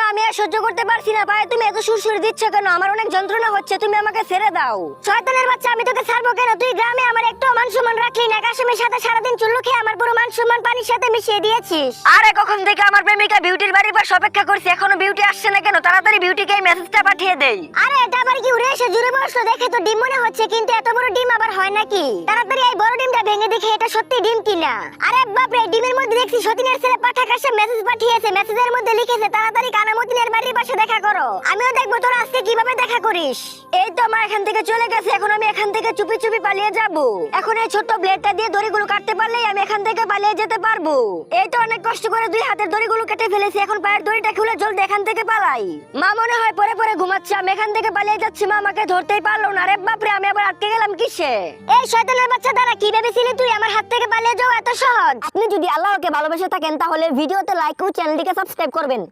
আমি আর সহ্য করতে পারছি না ভাই, তুমি এত সুরসুর দিচ্ছ কেন? আমার অনেক যন্ত্রণা হচ্ছে, তুমি আমাকে ছেড়ে দাও। শয়তানের বাচ্চা, আমি তোকে ছাড়বো কেন? তুই গ্রামে আমার একটু মান সম্মান রাখলি না, কাশেমের সাথে সারাদিন চুল্লু খেয়ে আমার পুরো মান সম্মান পানির সাথে মিশিয়ে দিয়েছিস। আরে কখন থেকে আমার প্রেমিকা বিউটির বাড়ির পাশে অপেক্ষা করছি, এখনো বিউটি আসছে না কেন? তাড়াতাড়ি বিউটিকে এই মেসেজটা পাঠিয়ে দেই। আরে এটা আবার কি উড়ে এসে জুড়ে বসলো? দেখে তো ডিম মনে হচ্ছে, কিন্তু এত বড় ডিম আবার হয় নাকি? তাড়াতাড়ি এই বড় ডিমটা ভেঙে দেখে এটা সত্যি ডিম কিনা। আরে বাপ রে, ডিমের মধ্যে দেখছি সতীনের ছেলে পাঠা কাশেম মেসেজ পাঠিয়েছে। মেসেজের মধ্যে লিখেছে তাড়াতাড়ি কানামতিনের বাড়ির পাশে দেখা করো। আমিও দেখবো তোরা আজকে কিভাবে দেখা করিস। এই তো আমার এখান থেকে চলে গেছে, এখন আমি এখান থেকে চুপি চুপি পালিয়ে যাব। এখন এই ছোট্ট ব্লেডটা দিয়ে দড়িগুলো কাটতে পারলেই আমি এখান থেকে পালিয়ে যেতে পারবো। এই তো অনেক কষ্ট করে দুই হাতের দড়িগুলো কেটে ফেলেছি, এখন পায়ের দড়িটা খুলে জলদি এখান থেকে পালাই। মা মনে হয় পরে পরে ঘুমাচ্ছে, আমি এখান থেকে পালিয়ে যাচ্ছি। মা আমাকে ধরতেই পারলো না। আরে বাপরে, আমি আবার আটকে গেলাম কিসে? এই শয়তানের বাচ্চা, দ্বারা কি ভেবেছিলি তুই আমার হাত থেকে পালিয়ে যাওয়া এত সহজ? আপনি যদি আল্লাহকে ভালোবেসে থাকেন তাহলে ভিডিওতে লাইক ও চ্যানেলটিকে সাবস্ক্রাইব করবেন।